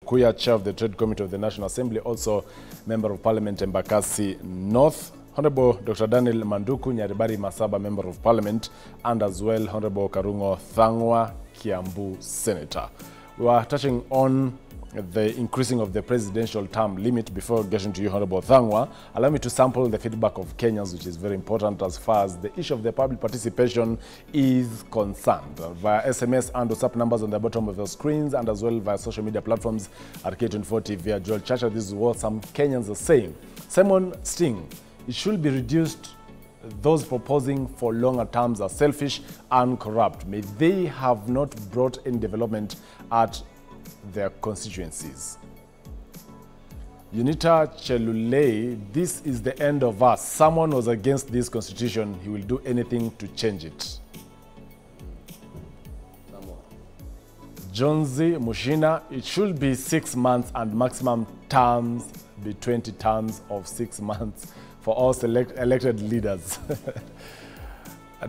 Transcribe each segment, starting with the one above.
Kuya, Chair of the Trade Committee of the National Assembly, also Member of Parliament Embakasi North, Honorable Dr. Daniel Manduku Nyaribari Masaba, Member of Parliament, and as well Honorable Karungo Thangwa, Kiambu Senator. We are touching on the increasing of the presidential term limit. Before getting to you, Honorable Thangwa, allow me to sample the feedback of Kenyans, which is very important as far as the issue of the public participation is concerned. Via SMS and WhatsApp numbers on the bottom of your screens, and as well via social media platforms at K24 TV. Joel Chacha, this is what some Kenyans are saying. Simon Sting, it should be reduced. Those proposing for longer terms are selfish and corrupt. May they have not brought in development at their constituencies. Unita Chelulei, this is the end of us. Someone was against this constitution. He will do anything to change it. Jonesy Mushina, it should be 6 months and maximum terms be 20 terms of 6 months for all elected leaders.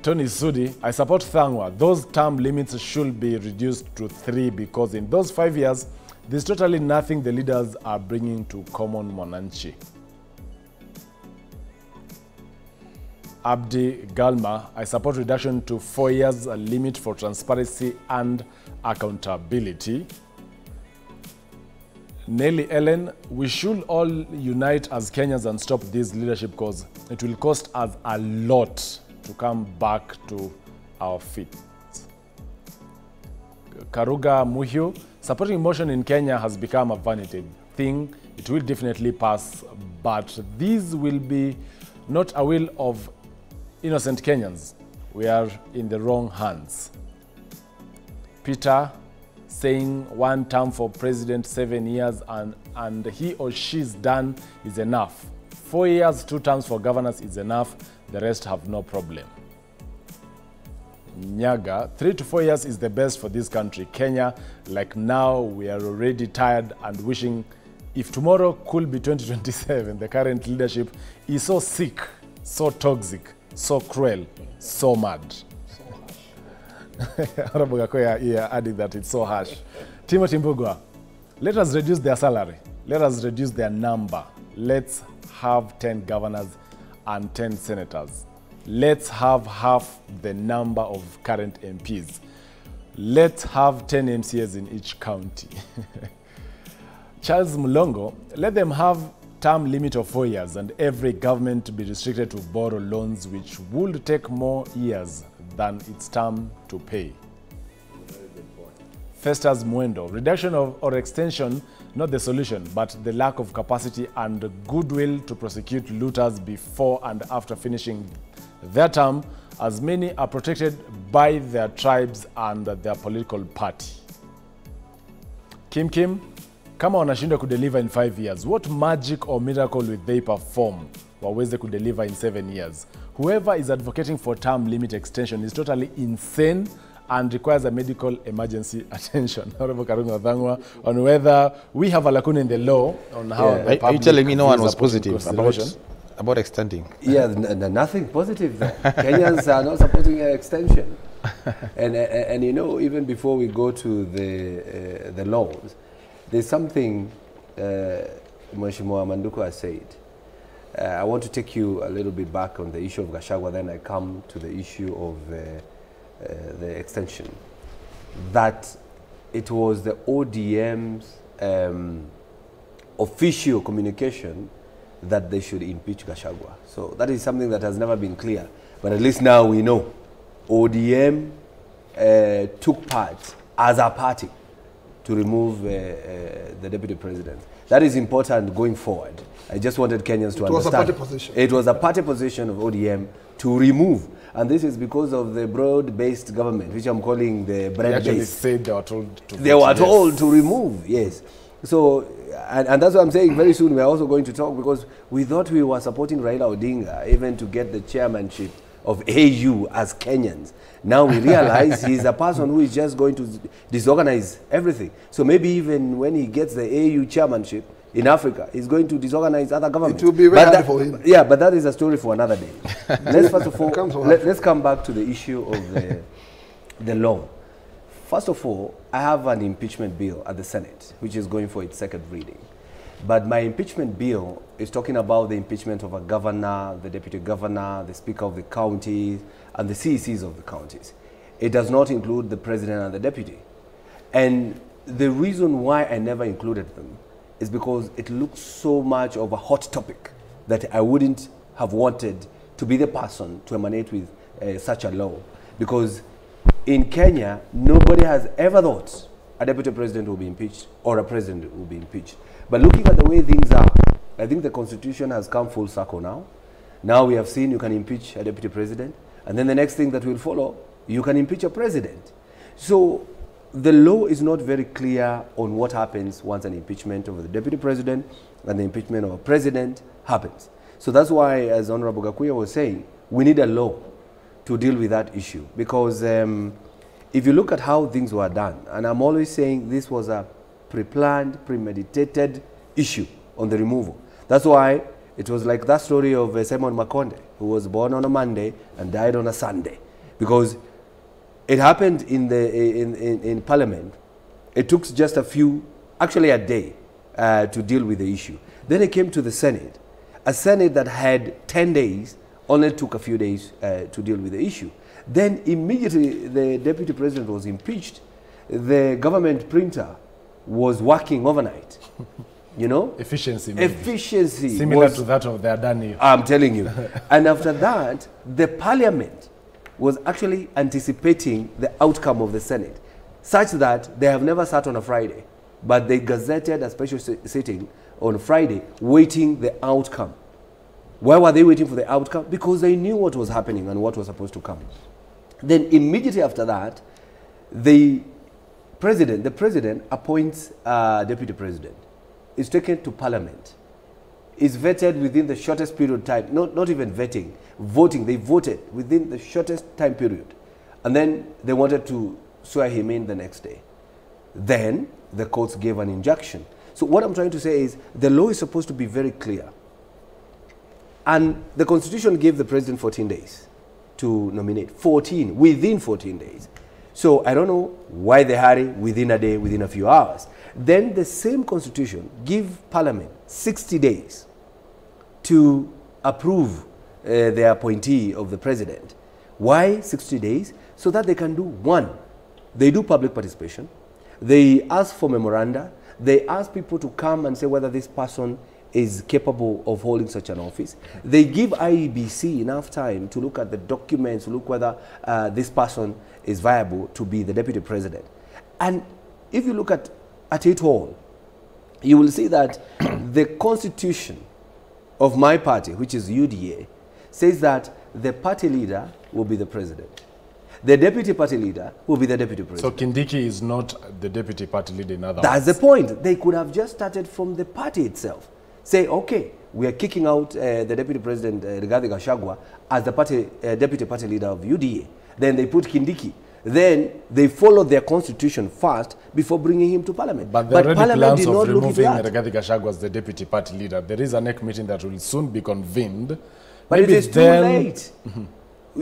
Tony Sudi, I support Thangwa. Those term limits should be reduced to 3 because in those 5 years, there's totally nothing the leaders are bringing to common Mwananchi. Abdi Galma, I support reduction to 4 years, a limit for transparency and accountability. Nelly Ellen, we should all unite as Kenyans and stop this leadership because it will cost us a lot to come back to our feet. Karuga Muhyo, supporting motion in Kenya has become a vanity thing. It will definitely pass, but this will be not a will of innocent Kenyans. We are in the wrong hands. Peter saying 1 term for president, 7 years, and he or she's done is enough. 4 years, 2 terms for governors is enough. The rest have no problem. Nyaga, 3 to 4 years is the best for this country. Kenya, like now, we are already tired and wishing if tomorrow could be 2027, the current leadership is so sick, so toxic, so cruel, so mad. Honorable Gakoya here adding that it's so harsh. Timothy Mbugua, let us reduce their salary. Let us reduce their number. Let's have 10 governors and 10 senators. Let's have half the number of current MPs. Let's have 10 MCAs in each county. Charles Mulongo, let them have term limit of 4 years and every government to be restricted to borrow loans which would take more years than its term to pay. Very good point. Festus Mwendo, reduction or extension, not the solution, but the lack of capacity and goodwill to prosecute looters before and after finishing their term, as many are protected by their tribes and their political party. Kim, kama wanashindwa kudeliver in 5 years, what magic or miracle will they perform waweze kudeliver in 7 years? Whoever is advocating for term limit extension is totally insane and requires a medical emergency attention. Honorable Karungo Thangwa, on whether we have a lacuna in the law on how the public... Are you telling me no one was positive about extending? Yeah, nothing positive there. Kenyans are not supporting an extension. and you know, even before we go to the laws, there's something Mheshimiwa Manduku has said. I want to take you a little bit back on the issue of Gachagua, then I come to the issue of the extension. That it was the ODM's official communication that they should impeach Gachagua. So that is something that has never been clear. But at least now we know ODM took part as a party to remove the deputy president. That is important going forward. I just wanted Kenyans to understand. It was a party position. It was a party position of ODM to remove. And this is because of the broad-based government, which I'm calling the bread-based. They actually said they were told to... They were told to remove, yes. So, and that's what I'm saying, very soon we're also going to talk, because we thought we were supporting Raila Odinga even to get the chairmanship of AU as Kenyans. Now we realize he's a person who is just going to disorganize everything. So maybe even when he gets the AU chairmanship in Africa, he's going to disorganize other governments. It will be very hard for him. Yeah, but that is a story for another day. Let's first of all, let's come back to the issue of the law. First of all, I have an impeachment bill at the Senate, which is going for its second reading. But my impeachment bill is talking about the impeachment of a governor, the deputy governor, the speaker of the county, and the CECs of the counties. It does not include the president and the deputy. And the reason why I never included them is because it looks so much of a hot topic that I wouldn't have wanted to be the person to emanate with such a law. Because in Kenya, nobody has ever thought a deputy president will be impeached or a president will be impeached. But looking at the way things are, I think the constitution has come full circle now. Now we have seen you can impeach a deputy president, and then the next thing that will follow, you can impeach a president. So the law is not very clear on what happens once an impeachment of the deputy president and the impeachment of a president happens. So that's why, as Honorable Gachagua was saying, we need a law to deal with that issue. Because if you look at how things were done, and I'm always saying this was a pre-planned, premeditated issue on the removal. That's why it was like that story of Simon Makonde, who was born on a Monday and died on a Sunday. Because it happened in Parliament. It took just actually a day to deal with the issue. Then it came to the Senate. A Senate that had 10 days only took a few days to deal with the issue. Then immediately the deputy president was impeached. The government printer was working overnight. You know? Efficiency. Maybe. Efficiency. Similar to that of the Adani. I'm telling you. And after that, the parliament was actually anticipating the outcome of the Senate, such that they have never sat on a Friday, but they gazetted a special sitting on Friday, waiting the outcome. Why were they waiting for the outcome? Because they knew what was happening and what was supposed to come. Then immediately after that, the president appoints a deputy president. Is taken to parliament. Is vetted within the shortest period of time. Not even vetting, voting. They voted within the shortest time period. And then they wanted to swear him in the next day. Then the courts gave an injunction. So what I'm trying to say is the law is supposed to be very clear. And the constitution gave the president 14 days to nominate. Within 14 days. So I don't know why they hurry within a day, within a few hours. Then the same constitution give parliament 60 days to approve the appointee of the president. Why 60 days? So that they can do one, they do public participation. They ask for memoranda. They ask people to come and say whether this person is capable of holding such an office. They give IEBC enough time to look at the documents, to look whether this person is viable to be the deputy president. And if you look at it all, you will see that the constitution of my party, which is UDA, says that the party leader will be the president. The deputy party leader will be the deputy president. So Kindiki is not the deputy party leader in other words. That's the point. They could have just started from the party itself. Say, okay, we are kicking out the deputy president, Rigathi Gachagua, as the deputy party leader of UDA. Then they put Kindiki. Then they followed their constitution first before bringing him to parliament. But there are already plans of removing Rigathi Gachagua as the deputy party leader. There is a NEC meeting that will soon be convened. But maybe it is too late.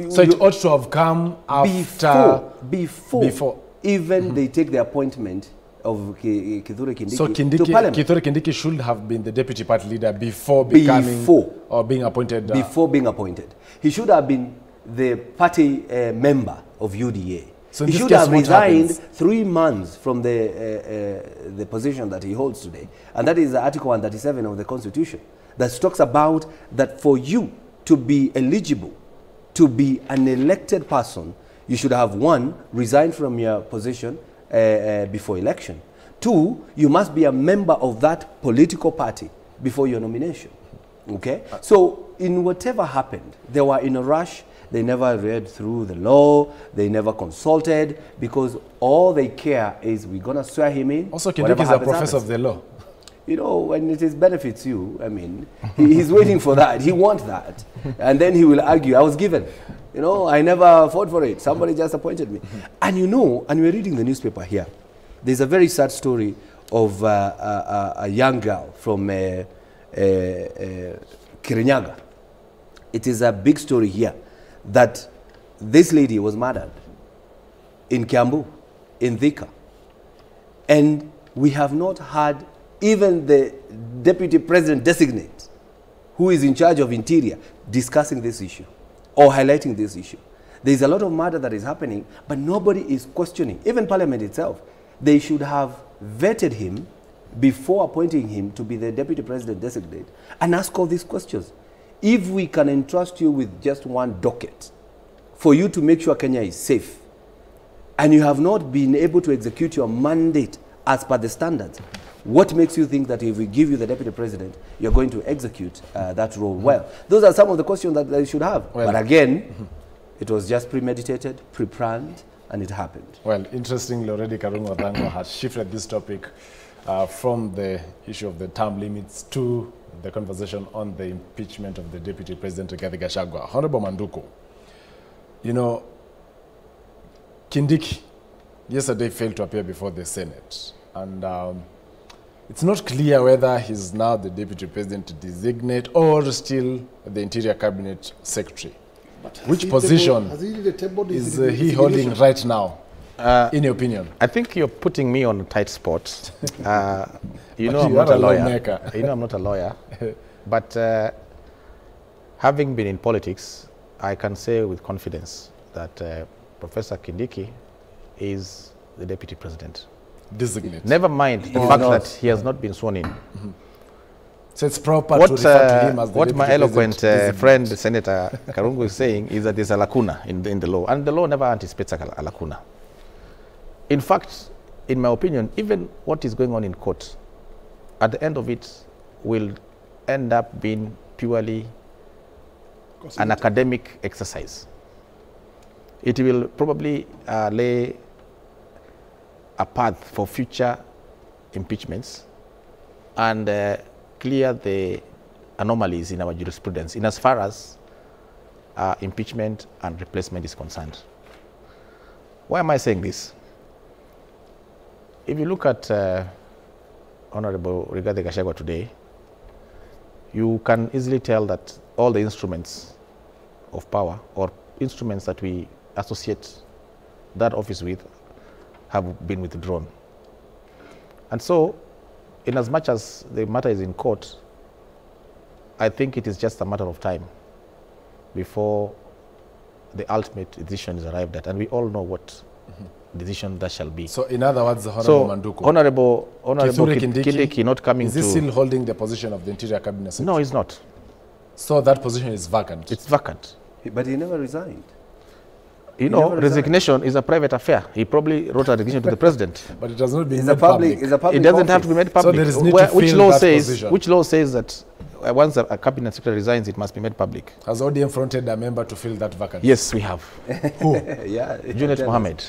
So it ought to have come after... Before even they take the appointment of Kithure Kindiki to parliament. Kithure Kindiki should have been the deputy party leader before becoming... or being appointed... Before being appointed. He should have been the party member of UDA. So he should have resigned 3 months from the position that he holds today. And that is Article 137 of the Constitution that talks about that for you to be eligible to be an elected person, you should have, 1, resigned from your position before election. 2, you must be a member of that political party before your nomination. Okay? So in whatever happened, they were in a rush. They never read through the law. They never consulted, because all they care is we're going to swear him in. Also, Kindiki is a professor of the law. You know, when it benefits you, I mean, he's waiting for that. He wants that. And then he will argue, I was given. You know, I never fought for it. Somebody just appointed me. And you know, and we're reading the newspaper here. There's a very sad story of a young girl from Kirinyaga. It is a big story here that this lady was murdered in Kiambu in Thika. And we have not had even the deputy president designate, who is in charge of interior, discussing this issue or highlighting this issue. There is a lot of murder that is happening, but nobody is questioning. Even Parliament itself, they should have vetted him before appointing him to be the deputy president designate and ask all these questions. If we can entrust you with just one docket for you to make sure Kenya is safe, and you have not been able to execute your mandate as per the standards, what makes you think that if we give you the deputy president, you're going to execute that role well? Those are some of the questions that they should have. Well, but again, it was just premeditated, pre-planned, and it happened. Well, interestingly, already Karungo Thango has shifted this topic from the issue of the term limits to the conversation on the impeachment of the Deputy President, Gachagua. Honorable Manduku, you know, Kindiki yesterday failed to appear before the Senate. And it's not clear whether he's now the Deputy President designate or still the Interior Cabinet Secretary. Which position is he holding right now, in your opinion? I think you're putting me on a tight spot. You know, I'm not a lawyer. You know, I'm not a lawyer. But having been in politics, I can say with confidence that Professor Kindiki is the Deputy President. Designate. Never mind the fact that he has not been sworn in. So it's proper to refer to him as the what my eloquent friend, Senator Karungu, is saying is that there's a lacuna in the law, and the law never anticipates a lacuna. In fact, in my opinion, even what is going on in court, at the end of it, will end up being purely an academic exercise. It will probably lay a path for future impeachments and clear the anomalies in our jurisprudence in as far as impeachment and replacement is concerned. Why am I saying this? If you look at Honorable Rigathi Gachagua today, you can easily tell that all the instruments of power or instruments that we associate that office with have been withdrawn. And so, in as much as the matter is in court, I think it is just a matter of time before the ultimate decision is arrived at, and we all know what decision that shall be. So, in other words, Honorable Manduku, Honorable Kindiki not coming to... Is he still holding the position of the Interior Cabinet Secretary? No, he's not. So that position is vacant? It's vacant. But he never resigned. You know, resignation is a private affair. He probably wrote a resignation to the president. But it has not been made public. It's a public It doesn't office. have to be made public. So there is need to which fill law that says? position. Which law says that once a cabinet secretary resigns, it must be made public? Has ODM fronted a member to fill that vacancy? Yes, we have. Who? Yeah, Junet Mohammed.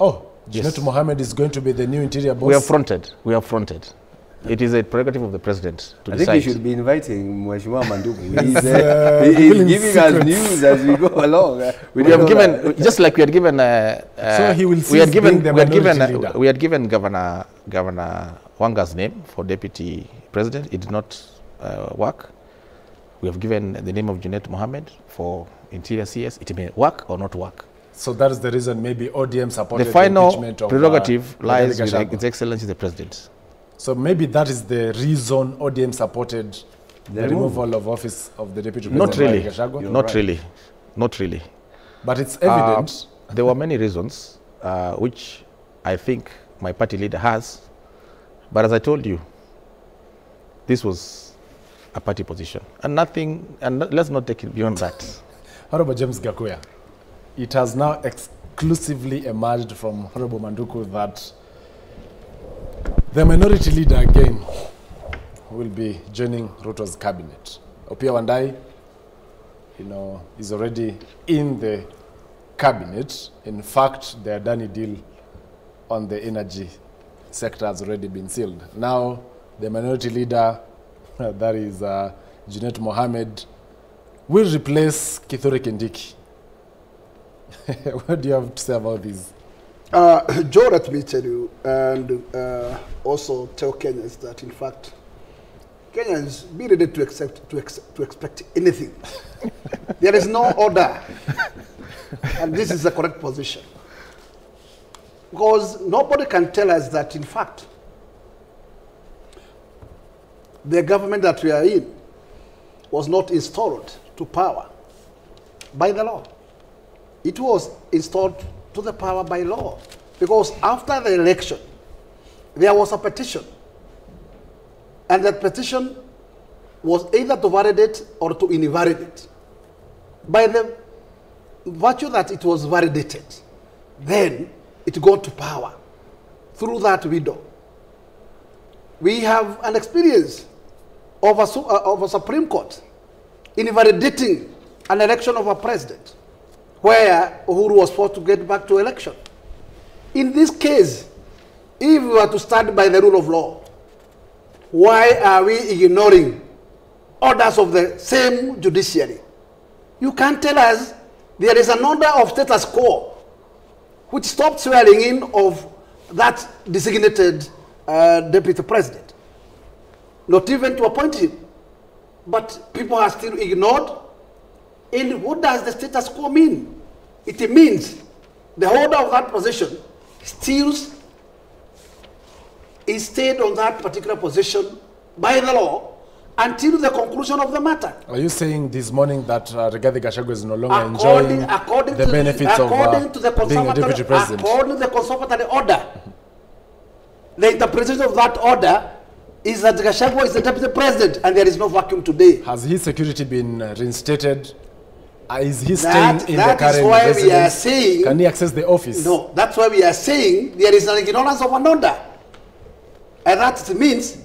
Oh, Yes. Junet Mohammed is going to be the new interior boss? We have fronted. We have fronted. It is a prerogative of the president to decide. I think you should be inviting Mheshimiwa Manduku. He's giving us news as we go along. We have given, just like we had given, so he will we had given Governor Wanga's name for deputy president. It did not work. We have given the name of Junet Mohammed for interior CS. It may work or not work. So that is the reason maybe ODM supported the final impeachment of prerogative lies with Gachagua. His Excellency the President. So maybe that is the reason ODM supported the removal of office of the Deputy President. Not really. Gachagua? Not really. Not really. But it's evident. There were many reasons which I think my party leader has. But as I told you, this was a party position. And nothing, and let's not take it beyond that. Honorable James Gakuya, it has now exclusively emerged from Honorable Manduku that the minority leader again will be joining Ruto's cabinet. Opiah Wandayi, you know, is already in the cabinet. In fact, the Adani deal on the energy sector has already been sealed. Now, the minority leader, that is Junet Mohammed, will replace Kithure Kindiki. What do you have to say about this? Joe, let me tell you, and also tell Kenyans that, in fact, Kenyans be ready to expect anything. There is no order, and this is the correct position. Because nobody can tell us that, in fact, the government that we are in was not installed to power by the law. It was installed to the power by law. Because after the election, there was a petition. And that petition was either to validate or to invalidate. By the virtue that it was validated, then it got to power through that window. We have an experience of a Supreme Court invalidating an election of a president where Uhuru was forced to get back to election. In this case, if we were to stand by the rule of law, why are we ignoring orders of the same judiciary? You can't tell us there is an order of status quo which stopped swearing in of that designated deputy president, not even to appoint him. But people are still ignored. And what does the status quo mean? It means the holder of that position still is stayed on that particular position by the law until the conclusion of the matter. Are you saying this morning that Rigathi Gachagua is no longer enjoying the benefits of being a deputy president? According to the conservatory order, the interpretation of that order is that Gachagua is the deputy president and there is no vacuum today. Has his security been reinstated? Is he staying in the current residence? That is why we are saying... Can he access the office? No, that's why we are saying there is an ignorance of an order. And that means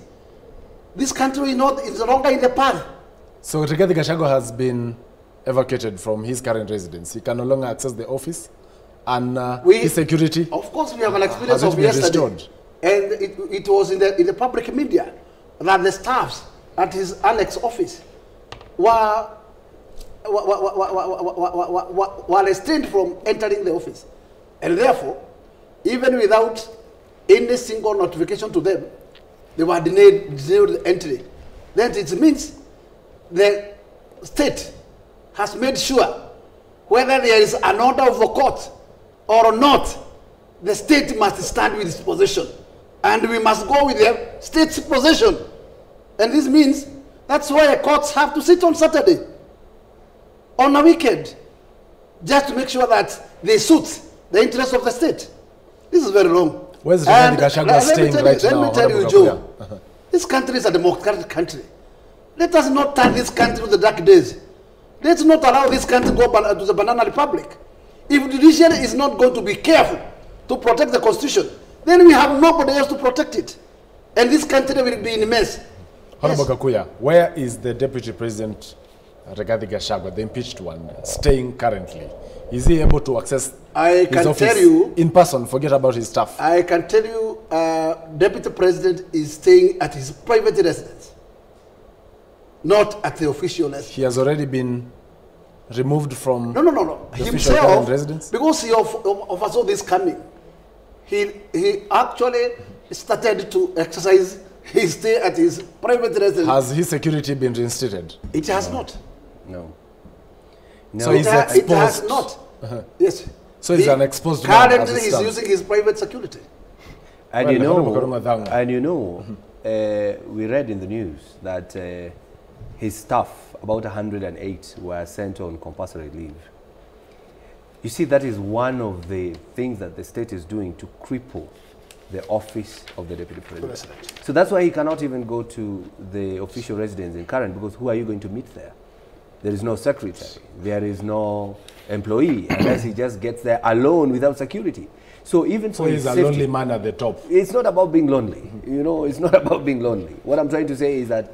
this country is no longer in the path. So Rigathi Gachagua has been evacuated from his current residence. He can no longer access the office, and his security. Of course, we have an experience of yesterday, restored? And it was in the public media that the staffs at his annex office were restrained from entering the office, and therefore, even without any single notification to them, they were denied entry. Then it means the state has made sure whether there is an order of the court or not, the state must stand with its position. And we must go with the state's position. And this means that's why courts have to sit on Saturday, on a weekend, just to make sure that they suit the interests of the state. This is very wrong. Where's Rigathi Gachagua staying right now? Let me tell you, Joe, this country is a democratic country. Let us not turn this country to the dark days. Let's not allow this country to go to the banana republic. If the judiciary is not going to be careful to protect the constitution, then we have nobody else to protect it. And this country will be in a mess. Honorable Gakuya, where is the Deputy President Rigathi Gachagua, the impeached one, staying currently? Is he able to access his office in person? Forget about his staff. I can tell you, Deputy President is staying at his private residence, not at the official residence. He has already been removed from the himself residence? Because he oversaw this coming. He actually started to exercise his stay at his private residence. Has his security been reinstated? It has not. No. So he's exposed. It has not. Yes. So he's an exposed man. Currently, he's using his private security. And we read in the news that his staff, about 108, were sent on compulsory leave. You see, that is one of the things that the state is doing to cripple the office of the deputy president. So that's why he cannot even go to the official residence in Karen, because who are you going to meet there? There is no secretary, there is no employee, unless he just gets there alone without security. So even for his he's a lonely man at the top. It's not about being lonely. You know, it's not about being lonely. What I'm trying to say is that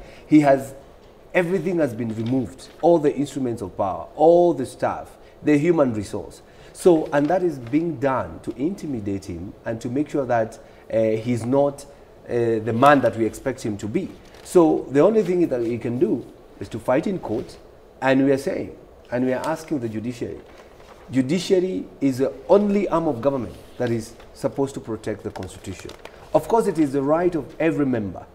everything has been removed, all the instruments of power, all the staff, the human resource. So, and that is being done to intimidate him and to make sure that he's not the man that we expect him to be. So the only thing that he can do is to fight in court, and we are saying, and we are asking the judiciary. Judiciary is the only arm of government that is supposed to protect the constitution. Of course, it is the right of every member,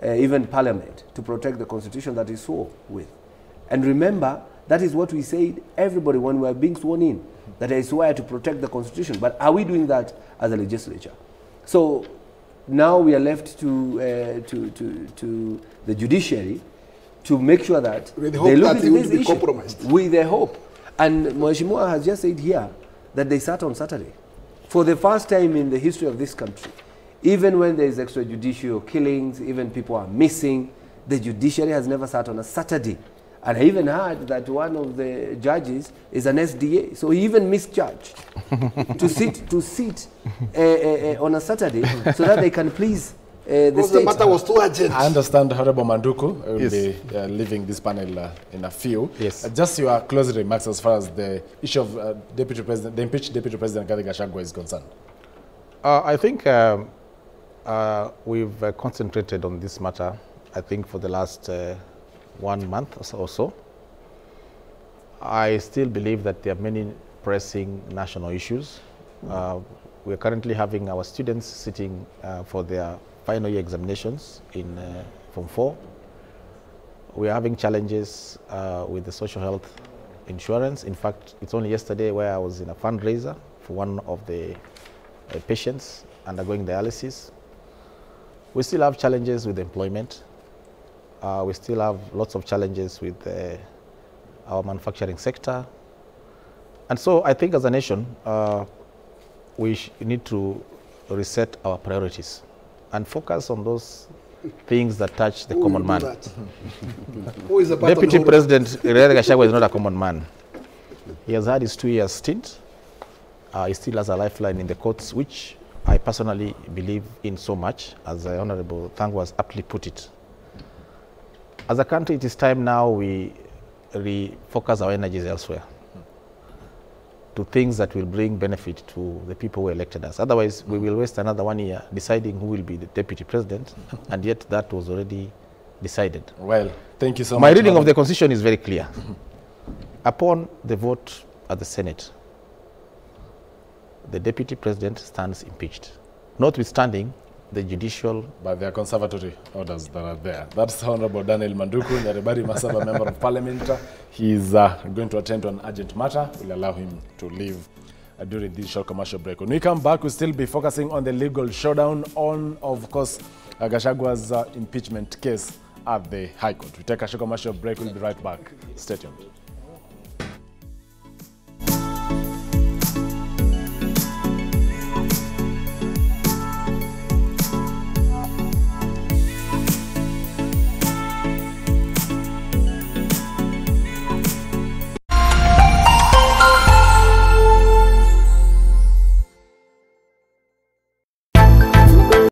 even parliament, to protect the constitution that is swore with. And remember That is what we said, everybody, when we were being sworn in, that I swear to protect the Constitution. But are we doing that as a legislature? So now we are left to the judiciary to make sure that With the they hope look that into it will this be issue. compromised. With the hope. And Mheshimiwa has just said here that they sat on Saturday. For the first time in the history of this country, even when there is extrajudicial killings, even people are missing, the judiciary has never sat on a Saturday. And I even heard that one of the judges is an SDA, so he even misjudged to sit on a Saturday so that they can please the Because state. the matter was too urgent. I understand Honorable Manduku will Yes. be leaving this panel in a few. Yes. Just your closing remarks as far as the issue of the impeached Deputy President Gachagua is concerned. I think we've concentrated on this matter, I think, for the last 1 month or so. I still believe that there are many pressing national issues. We're currently having our students sitting for their final year examinations in Form 4. We are having challenges with the social health insurance. In fact, it's only yesterday where I was in a fundraiser for one of the patients undergoing dialysis. We still have challenges with employment. We still have lots of challenges with our manufacturing sector. And so I think as a nation, we need to reset our priorities and focus on those things that touch the Who common will man. do that? Who is a part of Deputy the President Gachagua is not a common man. He has had his 2-year stint. He still has a lifeline in the courts, which I personally believe in so much, as the Honorable Thangwa has aptly put it. As a country, it is time now we refocus our energies elsewhere to things that will bring benefit to the people who elected us. Otherwise, we will waste another 1 year deciding who will be the deputy president, and yet that was already decided. Well, thank you so much. My reading of the Constitution is very clear. Upon the vote at the Senate, the deputy president stands impeached, notwithstanding the judicial... By their conservatory orders that are there. That's Honorable Daniel Manduku, Nyaribari Masaba, Member of Parliament. He's going to attend to an urgent matter. We'll allow him to leave during this short commercial break. When we come back, we'll still be focusing on the legal showdown on, of course, Gachagua's impeachment case at the High Court. We take a short commercial break. We'll be right back. Stay tuned.